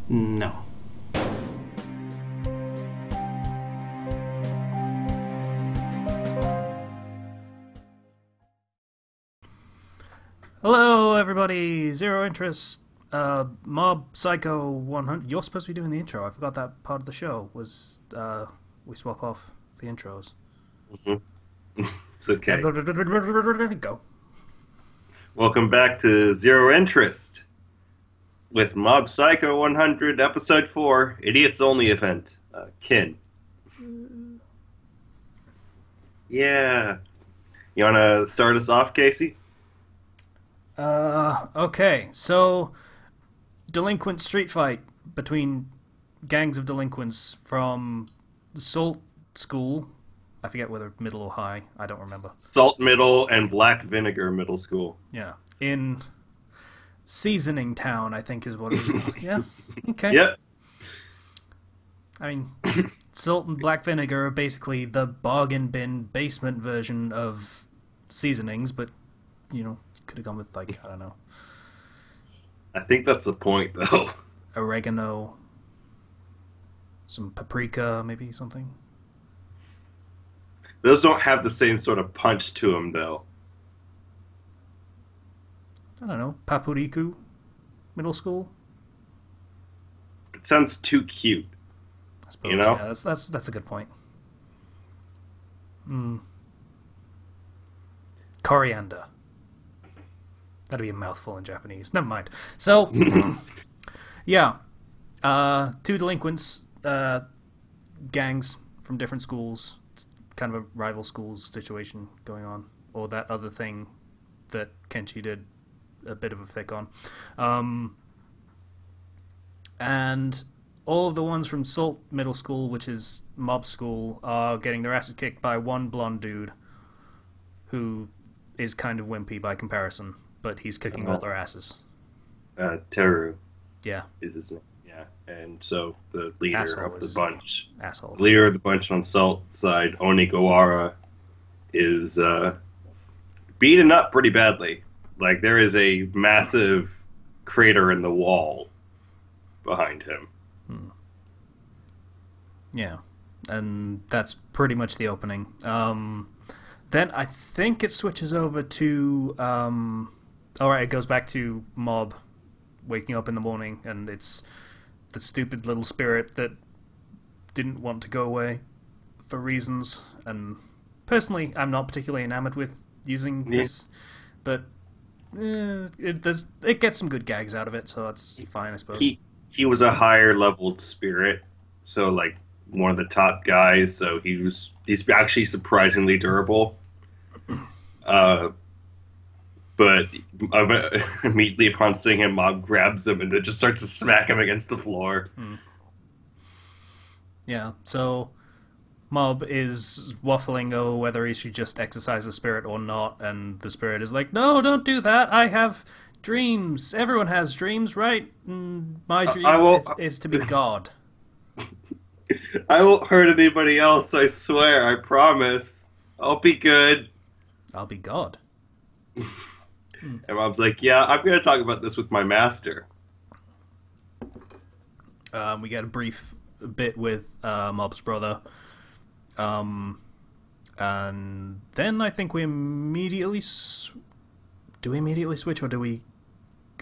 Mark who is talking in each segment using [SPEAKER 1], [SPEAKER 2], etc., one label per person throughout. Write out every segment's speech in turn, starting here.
[SPEAKER 1] No. Hello, everybody. Zero interest. Mob Psycho 100. You're supposed to be doing the intro. I forgot that part of the show was we swap off the intros.
[SPEAKER 2] Mhm. It's okay.
[SPEAKER 1] Go.
[SPEAKER 2] Welcome back to Zero Interest with Mob Psycho 100, Episode 4, Idiots Only event. Kin. Yeah. You want to start us off, Casey?
[SPEAKER 1] Okay. So, delinquent street fight between gangs of delinquents from Salt School. I forget whether middle or high. I don't remember.
[SPEAKER 2] Salt Middle and Black Vinegar Middle School.
[SPEAKER 1] Yeah. In Seasoning Town, I think is what it was called. Yeah. Okay.
[SPEAKER 2] Yep.
[SPEAKER 1] I mean, salt and black vinegar are basically the bargain bin basement version of seasonings, but, could have gone with, like, I don't know,
[SPEAKER 2] I think that's the point, though.
[SPEAKER 1] oregano, some paprika, maybe something.
[SPEAKER 2] Those don't have the same sort of punch to them, though.
[SPEAKER 1] I don't know, papuriku, middle school.
[SPEAKER 2] It sounds too cute,
[SPEAKER 1] I
[SPEAKER 2] you
[SPEAKER 1] suppose.
[SPEAKER 2] know?
[SPEAKER 1] Yeah, that's a good point. Mm. Coriander. That'd be a mouthful in Japanese. Never mind. So, yeah, two delinquents, gangs from different schools. It's kind of a rival schools situation going on, or that other thing that Kenshi did a bit of a fic on. And all of the ones from Salt Middle School, which is mob school, are getting their asses kicked by one blonde dude who is kind of wimpy by comparison, but he's kicking all their asses.
[SPEAKER 2] Teru
[SPEAKER 1] Yeah,
[SPEAKER 2] is his name. Yeah. And so the leader
[SPEAKER 1] asshole
[SPEAKER 2] of the
[SPEAKER 1] is
[SPEAKER 2] bunch.
[SPEAKER 1] asshole.
[SPEAKER 2] The leader of the bunch on Salt side, Onigawara, is beaten up pretty badly. Like, there is a massive crater in the wall behind him.
[SPEAKER 1] Yeah, and that's pretty much the opening. Then I think it switches over to. All right, it goes back to Mob waking up in the morning, and it's the stupid little spirit that didn't want to go away for reasons. And personally, I'm not particularly enamored with using
[SPEAKER 2] Yeah.
[SPEAKER 1] this, but it gets some good gags out of it, so that's fine, I suppose.
[SPEAKER 2] He was a higher leveled spirit, so like one of the top guys. So he's actually surprisingly durable. Uh, but immediately upon seeing him, Mob grabs him and then just starts to smack him against the floor.
[SPEAKER 1] Yeah, so Mob is waffling over whether he should just exercise the spirit or not, and the spirit is like, "No, don't do that. I have dreams. Everyone has dreams, right? My
[SPEAKER 2] I
[SPEAKER 1] dream
[SPEAKER 2] will.
[SPEAKER 1] is to be God.
[SPEAKER 2] I won't hurt anybody else. I swear. I promise. I'll be good.
[SPEAKER 1] I'll be God."
[SPEAKER 2] And Mom's like, "Yeah, I'm gonna talk about this with my master."
[SPEAKER 1] We get a brief bit with Mob's brother, and then I think we immediately do we immediately switch, or do we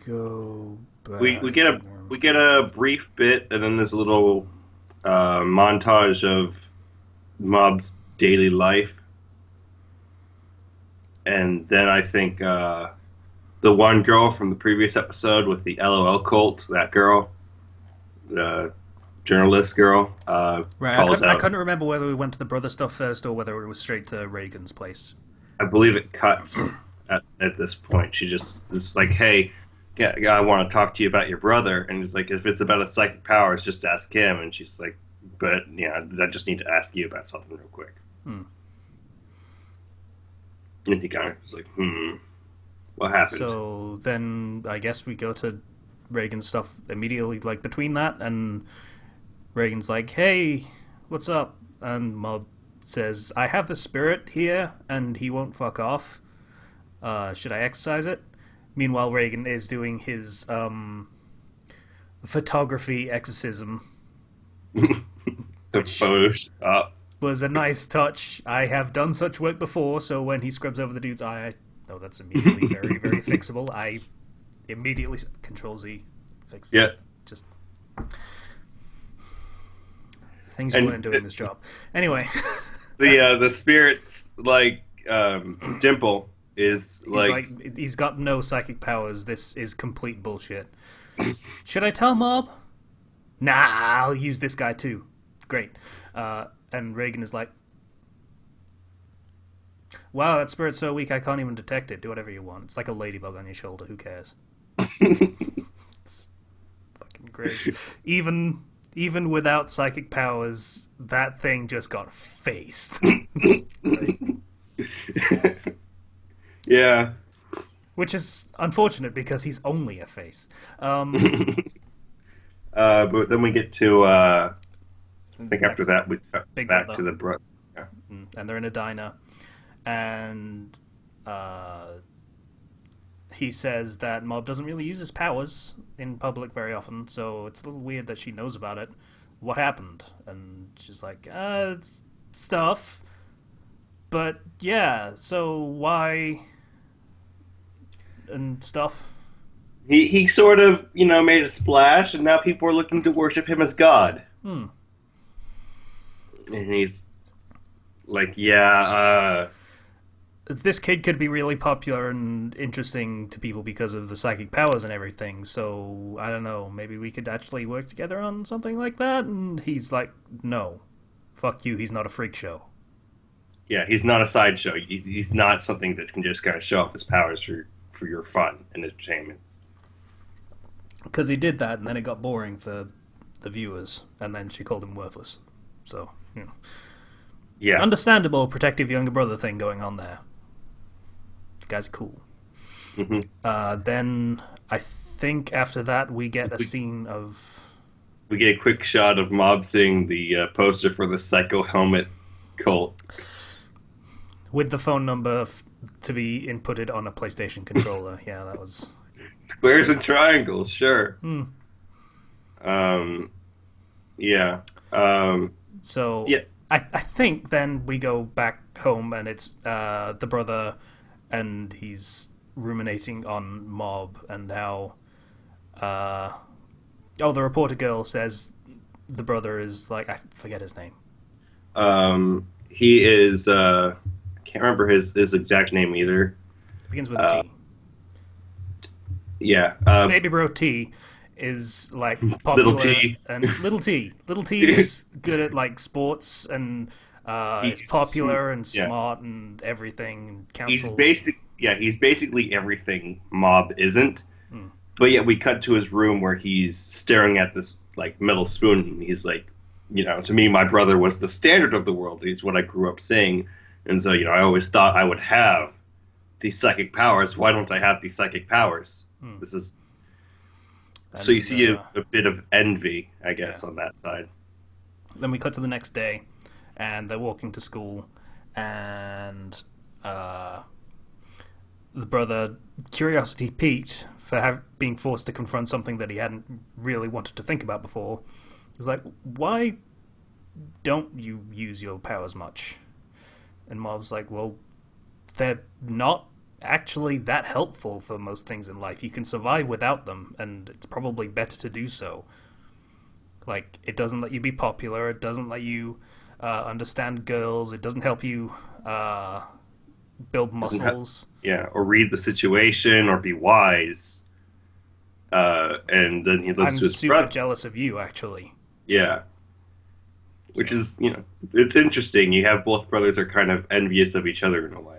[SPEAKER 1] go back?
[SPEAKER 2] We get a brief bit, and then there's a little montage of Mob's daily life, and then I think the one girl from the previous episode with the LOL cult, that girl, the journalist girl,
[SPEAKER 1] Right,
[SPEAKER 2] calls
[SPEAKER 1] I
[SPEAKER 2] out.
[SPEAKER 1] couldn't remember whether we went to the brother stuff first or whether it was straight to Reagan's place.
[SPEAKER 2] I believe it cuts at this point. She just is like, "Hey, yeah, I want to talk to you about your brother," and he's like, "If it's about a psychic powers, just ask him." And she's like, "But yeah, I just need to ask you about something real quick."
[SPEAKER 1] Hmm.
[SPEAKER 2] And he kind of was like, what happened?"
[SPEAKER 1] So then I guess we go to Reagan's stuff immediately, like between that, and Reagan's like, "Hey, what's up?" And Mob says, "I have the spirit here, and he won't fuck off. Should I exercise it?" Meanwhile, Reagan is doing his photography exorcism,
[SPEAKER 2] The
[SPEAKER 1] which
[SPEAKER 2] Photoshop.
[SPEAKER 1] was a nice touch. I have done such work before, so when he scrubs over the dude's eye, I know that's immediately very, very fixable. I immediately Control Z fix.
[SPEAKER 2] Yeah,
[SPEAKER 1] Just things you learn
[SPEAKER 2] and
[SPEAKER 1] doing this job. Anyway,
[SPEAKER 2] the spirit's like dimple is
[SPEAKER 1] he's
[SPEAKER 2] like
[SPEAKER 1] like he's got no psychic powers. This is complete bullshit. Should I tell Mob? Nah, I'll use this guy too. Great. And Reagan is like, wow, that spirit's so weak I can't even detect it. Do whatever you want. It's like a ladybug on your shoulder. Who cares? It's fucking great. Even without psychic powers, that thing just got faced. Great.
[SPEAKER 2] yeah.
[SPEAKER 1] Which is unfortunate because he's only a face.
[SPEAKER 2] But then we get to I think after that we cut
[SPEAKER 1] Big
[SPEAKER 2] back
[SPEAKER 1] Brother.
[SPEAKER 2] to the brother. Yeah.
[SPEAKER 1] And they're in a diner, and he says that Mob doesn't really use his powers in public very often, so it's a little weird that she knows about it. What happened? And she's like, it's stuff. But yeah, so why and stuff?
[SPEAKER 2] He sort of made a splash, and now people are looking to worship him as God.
[SPEAKER 1] Hmm.
[SPEAKER 2] And he's like, yeah,
[SPEAKER 1] This kid could be really popular and interesting to people because of the psychic powers and everything. So I don't know. Maybe we could actually work together on something like that. And he's like, "No, fuck you. He's not a freak show."
[SPEAKER 2] yeah, he's not a sideshow. He's not something that can just kind of show off his powers for your fun and entertainment.
[SPEAKER 1] Because he did that, and then it got boring for the viewers, and then she called him worthless. So
[SPEAKER 2] Yeah,
[SPEAKER 1] understandable protective younger brother thing going on there. These guys are cool. Then I think after that we get a scene of
[SPEAKER 2] we get a quick shot of Mob seeing the poster for the Psycho Helmet cult.
[SPEAKER 1] with the phone number to be inputted on a PlayStation controller. Yeah, that was.
[SPEAKER 2] Squares and triangles, sure.
[SPEAKER 1] Hmm.
[SPEAKER 2] Yeah.
[SPEAKER 1] So
[SPEAKER 2] Yeah.
[SPEAKER 1] I think then we go back home and it's the brother, and he's ruminating on Mob and how the reporter girl says the brother is like, I forget his name.
[SPEAKER 2] He is I can't remember his exact name either.
[SPEAKER 1] Begins with a T.
[SPEAKER 2] Yeah.
[SPEAKER 1] Baby Bro T is like popular,
[SPEAKER 2] Little T.
[SPEAKER 1] and Little T is good at like sports and is popular and
[SPEAKER 2] yeah.
[SPEAKER 1] smart and everything. And
[SPEAKER 2] He's
[SPEAKER 1] counsel.
[SPEAKER 2] he's basically everything Mob isn't. But yet we cut to his room where he's staring at this like metal spoon, and he's like, to me my brother was the standard of the world. He's what I grew up saying. And so, I always thought I would have these psychic powers. Why don't I have these psychic powers? This is so you see a bit of envy, I guess, on that side.
[SPEAKER 1] Then we cut to the next day, and they're walking to school, and the brother, curiosity piqued for being forced to confront something that he hadn't really wanted to think about before, is like, why don't you use your powers much? And Mob's like, well, they're not actually that helpful for most things in life. You can survive without them, and it's probably better to do so. Like, it doesn't let you be popular, it doesn't let you understand girls, it doesn't help you build muscles.
[SPEAKER 2] Or read the situation, or be wise. And then he looks
[SPEAKER 1] I'm
[SPEAKER 2] to his
[SPEAKER 1] super
[SPEAKER 2] brother.
[SPEAKER 1] jealous of you, actually.
[SPEAKER 2] Yeah. Which is, it's interesting. You have both brothers are kind of envious of each other in a way.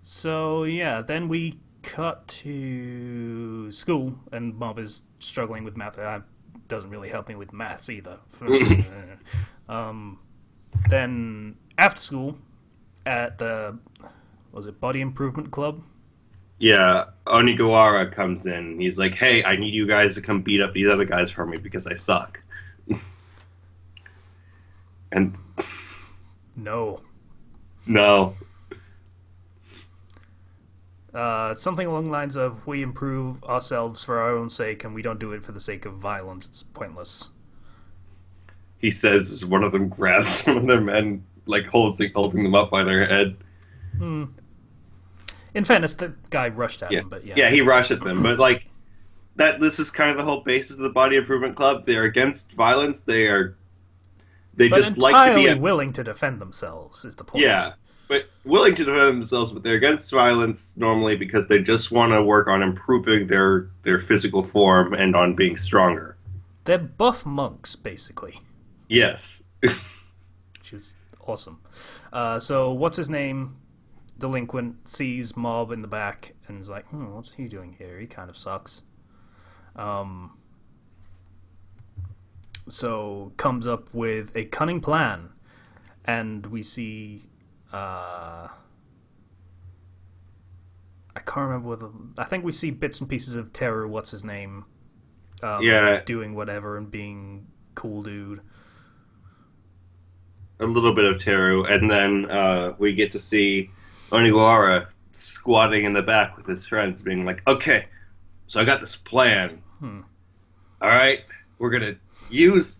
[SPEAKER 1] So, yeah, then we cut to school, and Mob is struggling with math. Doesn't really help me with maths either. Then, after school, at the, Body Improvement Club?
[SPEAKER 2] Yeah, Onigawara comes in. He's like, hey, I need you guys to come beat up these other guys for me because I suck. And
[SPEAKER 1] No.
[SPEAKER 2] no.
[SPEAKER 1] Something along the lines of, we improve ourselves for our own sake and we don't do it for the sake of violence. It's pointless.
[SPEAKER 2] He says as one of them grabs one of their men, like holding them up by their head.
[SPEAKER 1] Hmm. In fairness, the guy rushed at
[SPEAKER 2] Yeah,
[SPEAKER 1] him, but yeah.
[SPEAKER 2] yeah, he rushed at them, but like that. This is kind of the whole basis of the Body Improvement Club. They're against violence. They
[SPEAKER 1] But
[SPEAKER 2] just like to be
[SPEAKER 1] entirely
[SPEAKER 2] at
[SPEAKER 1] willing to defend themselves is the point.
[SPEAKER 2] yeah, but willing to defend themselves. But they're against violence normally because they just want to work on improving their physical form and on being stronger.
[SPEAKER 1] They're buff monks, basically,
[SPEAKER 2] Yes.
[SPEAKER 1] which is awesome. So, what's his name? Delinquent sees Mob in the back and is like, what's he doing here? He kind of sucks. Um, so comes up with a cunning plan, and we see. I can't remember whether. I think we see bits and pieces of Teru. What's his name?
[SPEAKER 2] Yeah,
[SPEAKER 1] Doing whatever and being cool, dude.
[SPEAKER 2] a little bit of Teru, and then we get to see Onigawara squatting in the back with his friends, being like, "Okay, so I got this plan.
[SPEAKER 1] Hmm.
[SPEAKER 2] All right, we're gonna use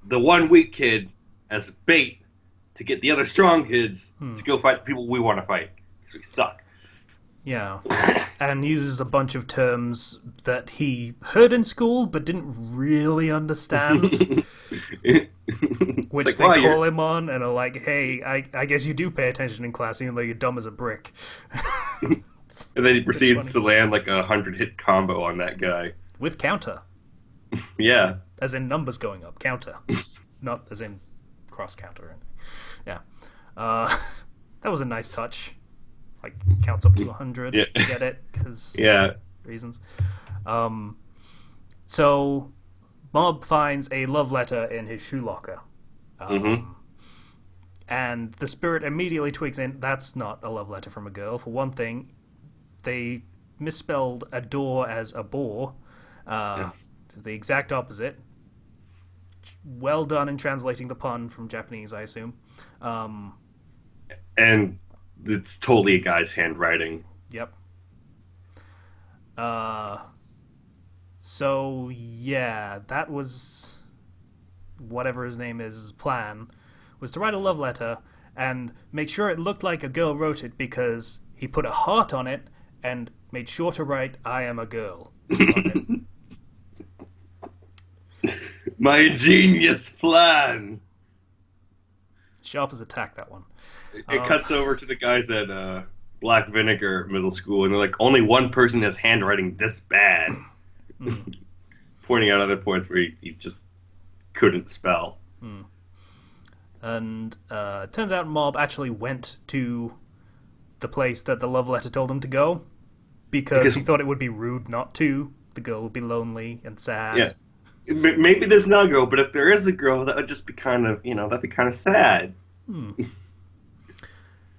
[SPEAKER 2] the one weak kid as bait to get the other strong kids to go fight the people we want to fight because we suck."
[SPEAKER 1] Yeah, and uses a bunch of terms that he heard in school but didn't really understand, which
[SPEAKER 2] like,
[SPEAKER 1] they
[SPEAKER 2] wow,
[SPEAKER 1] call him on and are like, "Hey, I guess you do pay attention in class, even though you're dumb as a brick."
[SPEAKER 2] and then he proceeds to
[SPEAKER 1] funny.
[SPEAKER 2] land like 100-hit combo on that guy.
[SPEAKER 1] With counter,
[SPEAKER 2] Yeah.
[SPEAKER 1] as in numbers going up, counter, not as in cross counter or anything. Yeah, that was a nice touch. Like counts up to 100.
[SPEAKER 2] Yeah.
[SPEAKER 1] Get it? Because
[SPEAKER 2] Yeah.
[SPEAKER 1] reasons. So Bob finds a love letter in his shoe locker.
[SPEAKER 2] Mm-hmm.
[SPEAKER 1] And the spirit immediately twigs in. That's not a love letter from a girl. For one thing, they misspelled adore as a bore.
[SPEAKER 2] Yeah.
[SPEAKER 1] So the exact opposite. Well done in translating the pun from Japanese, I assume.
[SPEAKER 2] And it's totally a guy's handwriting.
[SPEAKER 1] Yep. So yeah, that was whatever his name is plan, was to write a love letter and make sure it looked like a girl wrote it, because he put a heart on it and made sure to write "I am a girl" on it.
[SPEAKER 2] My genius plan.
[SPEAKER 1] Sharp as a tack, that one.
[SPEAKER 2] It cuts over to the guys at Black Vinegar Middle School, and they're like, only one person has handwriting this bad. Pointing out other points where he just couldn't spell.
[SPEAKER 1] And turns out Mob actually went to the place that the love letter told him to go, because he thought it would be rude not to. The girl would be lonely and sad.
[SPEAKER 2] Yeah. Maybe there's no girl, but if there is a girl, that would just be kind of, that'd be kind of sad.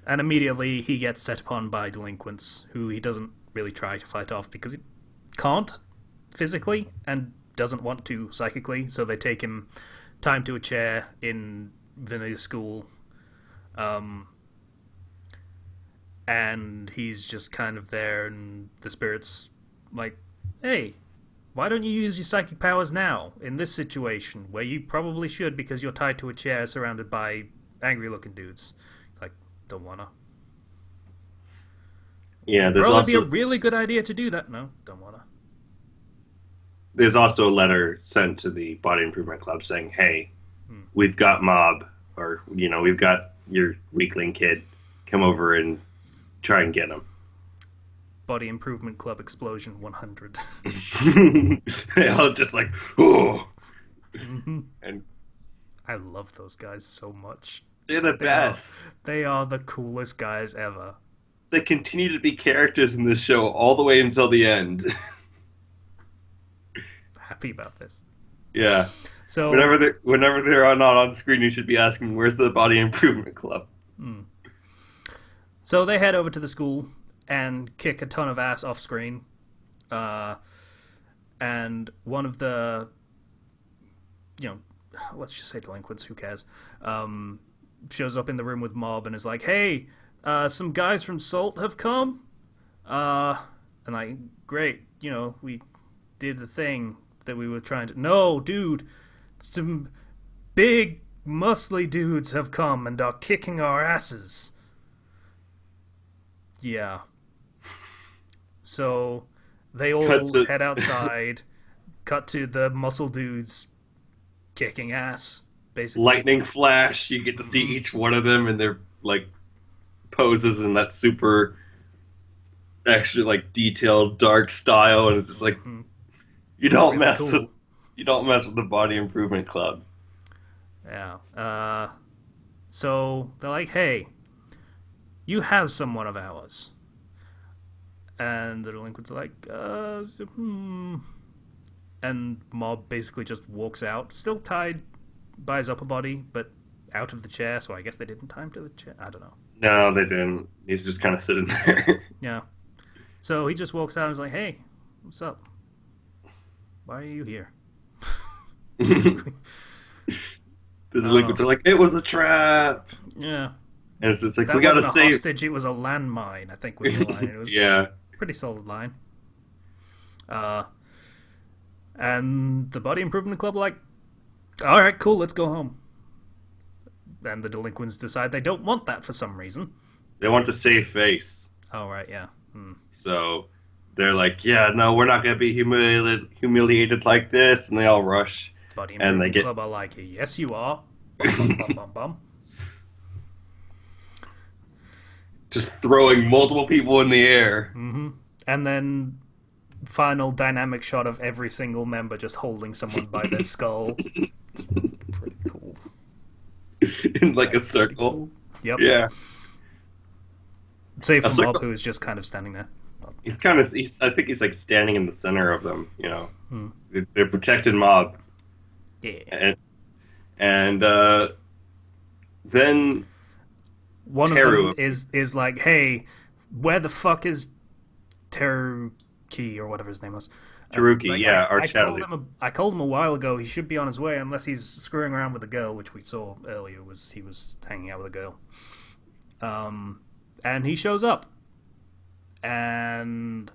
[SPEAKER 1] And immediately he gets set upon by delinquents, who he doesn't really try to fight off because he can't physically and doesn't want to psychically. So they take him time to a chair in Vinegar School. And he's just kind of there, and the spirit's like, hey, why don't you use your psychic powers now, in this situation, where you probably should because you're tied to a chair surrounded by angry-looking dudes. Like, don't wanna.
[SPEAKER 2] Yeah, there's
[SPEAKER 1] Probably be a
[SPEAKER 2] also
[SPEAKER 1] really good idea to do that. No, don't wanna.
[SPEAKER 2] there's also a letter sent to the Body Improvement Club saying, "Hey, we've got Mob, or we've got your weakling kid. Come over and try and get him."
[SPEAKER 1] Body Improvement Club Explosion 100.
[SPEAKER 2] They all just like, oh, and
[SPEAKER 1] I love those guys so much.
[SPEAKER 2] they're the best.
[SPEAKER 1] They are the coolest guys ever.
[SPEAKER 2] They continue to be characters in this show all the way until the end.
[SPEAKER 1] Happy about this.
[SPEAKER 2] Yeah.
[SPEAKER 1] So
[SPEAKER 2] Whenever they're not on screen, you should be asking, "Where's the Body Improvement Club?"
[SPEAKER 1] So they head over to the school and kick a ton of ass off screen. And one of the, let's just say delinquents, who cares, shows up in the room with Mob and is like, hey, some guys from Salt have come. Uh, and like, great, we did the thing that we were trying to. No, dude, some big, muscly dudes have come and are kicking our asses. Yeah. So they
[SPEAKER 2] Cut
[SPEAKER 1] all
[SPEAKER 2] to
[SPEAKER 1] head outside, cut to the muscle dudes kicking ass, basically.
[SPEAKER 2] lightning flash. You get to see
[SPEAKER 1] Mm-hmm.
[SPEAKER 2] each one of them and their like poses in that super actually like detailed dark style, and it's just like
[SPEAKER 1] Mm-hmm.
[SPEAKER 2] you
[SPEAKER 1] It's
[SPEAKER 2] don't
[SPEAKER 1] really
[SPEAKER 2] mess with
[SPEAKER 1] cool.
[SPEAKER 2] the Body Improvement Club.
[SPEAKER 1] Yeah. So they're like, hey, you have someone of ours. And the delinquents are like, And Mob basically just walks out, still tied by his upper body, but out of the chair, so I guess they didn't tie him to the chair. I don't know.
[SPEAKER 2] No, they didn't. He's just kind of sitting there.
[SPEAKER 1] Yeah. So he just walks out and is like, hey, what's up? Why are you here?
[SPEAKER 2] The
[SPEAKER 1] Basically.
[SPEAKER 2] delinquents
[SPEAKER 1] Oh,
[SPEAKER 2] are like, it was a trap,
[SPEAKER 1] yeah.
[SPEAKER 2] and it's just like we
[SPEAKER 1] That
[SPEAKER 2] gotta
[SPEAKER 1] wasn't a
[SPEAKER 2] save.
[SPEAKER 1] hostage, it was a landmine, I think was the line. It was
[SPEAKER 2] Yeah,
[SPEAKER 1] a pretty solid line. Uh, and the Body Improvement Club are like, all right, cool, let's go home. And the delinquents decide they don't want that for some reason.
[SPEAKER 2] they want to save face,
[SPEAKER 1] Oh, right, yeah. Hmm.
[SPEAKER 2] so they're like, yeah, no, we're not gonna be humiliated like this, and they all rush,
[SPEAKER 1] Body
[SPEAKER 2] and they
[SPEAKER 1] Improvement
[SPEAKER 2] get
[SPEAKER 1] Club are like, yes, you are. Bum, bum, bum, bum, bum.
[SPEAKER 2] just throwing multiple people in the air.
[SPEAKER 1] Mm-hmm. And then final dynamic shot of every single member just holding someone by their skull. It's pretty cool.
[SPEAKER 2] In like a
[SPEAKER 1] That's pretty
[SPEAKER 2] circle.
[SPEAKER 1] cool. Yep.
[SPEAKER 2] Yeah,
[SPEAKER 1] Save
[SPEAKER 2] a
[SPEAKER 1] for Mob,
[SPEAKER 2] circle.
[SPEAKER 1] who is just kind of standing there.
[SPEAKER 2] He's kind of. I think he's like standing in the center of them.
[SPEAKER 1] Hmm.
[SPEAKER 2] They're protected mob,
[SPEAKER 1] Yeah.
[SPEAKER 2] and then
[SPEAKER 1] One of them
[SPEAKER 2] Teru,
[SPEAKER 1] is like, hey, where the fuck is Teruki or whatever his name was?
[SPEAKER 2] Teruki,
[SPEAKER 1] Like
[SPEAKER 2] yeah, our
[SPEAKER 1] I
[SPEAKER 2] shadow.
[SPEAKER 1] I called him a while ago. He should be on his way unless he's screwing around with a girl, which we saw earlier. Was he was hanging out with a girl? And he shows up, and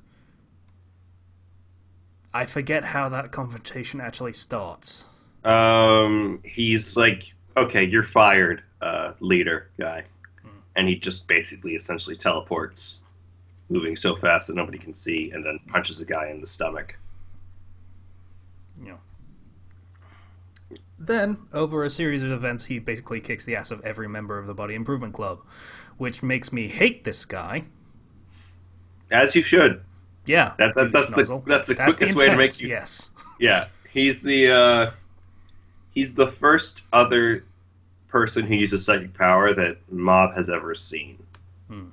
[SPEAKER 1] I forget how that confrontation actually starts.
[SPEAKER 2] He's like, okay, you're fired, leader guy,
[SPEAKER 1] Hmm.
[SPEAKER 2] and he just basically essentially teleports, moving so fast that nobody can see, and then punches a guy in the stomach.
[SPEAKER 1] You know. Then, over a series of events, he basically kicks the ass of every member of the Body Improvement Club, which makes me hate this guy.
[SPEAKER 2] As you should.
[SPEAKER 1] Yeah,
[SPEAKER 2] That's
[SPEAKER 1] Schnozzle.
[SPEAKER 2] that's the
[SPEAKER 1] That's the
[SPEAKER 2] quickest way to
[SPEAKER 1] intent,
[SPEAKER 2] make you.
[SPEAKER 1] yes.
[SPEAKER 2] Yeah, he's the first other person who uses psychic power that Mob has ever seen,
[SPEAKER 1] Hmm.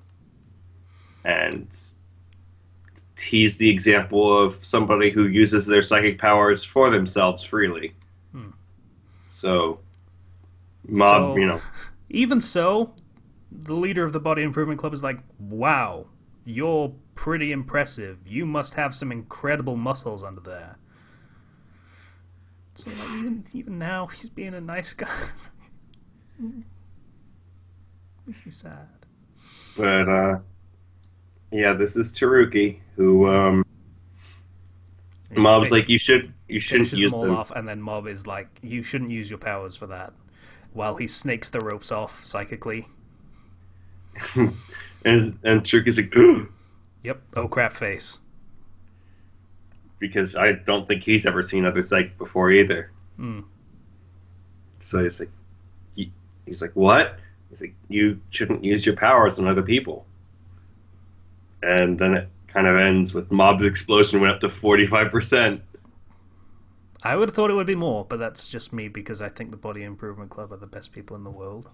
[SPEAKER 2] and he's the example of somebody who uses their psychic powers for themselves freely.
[SPEAKER 1] Hmm.
[SPEAKER 2] So, Mob,
[SPEAKER 1] So, even so, the leader of the Body Improvement Club is like, wow, you're pretty impressive. You must have some incredible muscles under there. So, like, even now, he's being a nice guy. Makes me sad.
[SPEAKER 2] but yeah, this is Taruki, who
[SPEAKER 1] He
[SPEAKER 2] Mob's like,
[SPEAKER 1] basically
[SPEAKER 2] you shouldn't
[SPEAKER 1] finishes them
[SPEAKER 2] use
[SPEAKER 1] all
[SPEAKER 2] them.
[SPEAKER 1] off, and then Mob is like, you shouldn't use your powers for that. While he snakes the ropes off psychically.
[SPEAKER 2] And Taruki's like,
[SPEAKER 1] Yep. Oh crap face.
[SPEAKER 2] because I don't think he's ever seen other psychic before either.
[SPEAKER 1] Hmm.
[SPEAKER 2] So he's like, he's like, what? He's like, you shouldn't use your powers on other people. And then it kind of ends with Mob's explosion went up to 45%.
[SPEAKER 1] I would have thought it would be more, but that's just me because I think the Body Improvement Club are the best people in the world.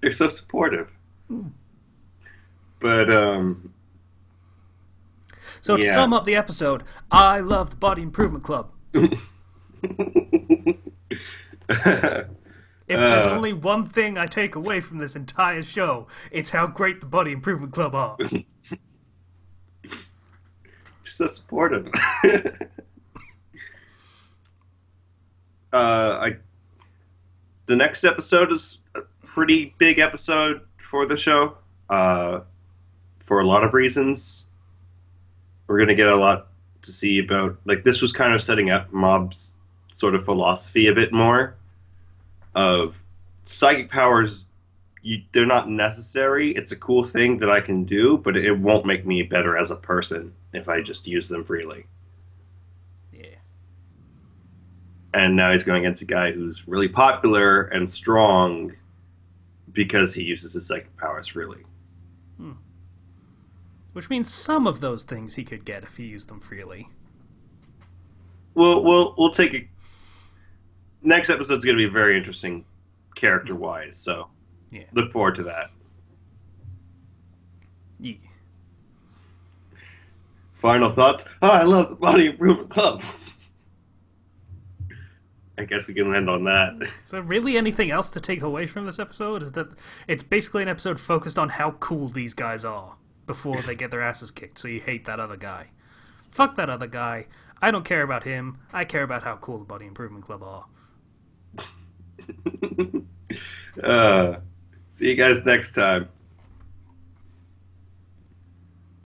[SPEAKER 2] They're so supportive.
[SPEAKER 1] Hmm.
[SPEAKER 2] But
[SPEAKER 1] So to
[SPEAKER 2] yeah.
[SPEAKER 1] sum up the episode, I love the Body Improvement Club. If there's only one thing I take away from this entire show, it's how great the Body Improvement Club are.
[SPEAKER 2] so supportive. The next episode is a pretty big episode for the show. for a lot of reasons. We're gonna get a lot to see about like this was kind of setting up Mob's sort of philosophy a bit more of psychic powers. They're not necessary. It's a cool thing that I can do, but it won't make me better as a person if I just use them freely.
[SPEAKER 1] Yeah.
[SPEAKER 2] And now he's going against a guy who's really popular and strong because he uses his psychic powers freely.
[SPEAKER 1] Hmm. Which means some of those things he could get if he used them freely.
[SPEAKER 2] We'll take it. Next episode's going to be very interesting character wise, so
[SPEAKER 1] Yeah.
[SPEAKER 2] look forward to that.
[SPEAKER 1] Yeah.
[SPEAKER 2] Final thoughts. Oh, I love the Body Improvement Club. I guess we can end on that.
[SPEAKER 1] Is there really anything else to take away from this episode? Is that it's basically an episode focused on how cool these guys are before they get their asses kicked, so you hate that other guy. Fuck that other guy. I don't care about him. I care about how cool the Body Improvement Club are.
[SPEAKER 2] See you guys next time.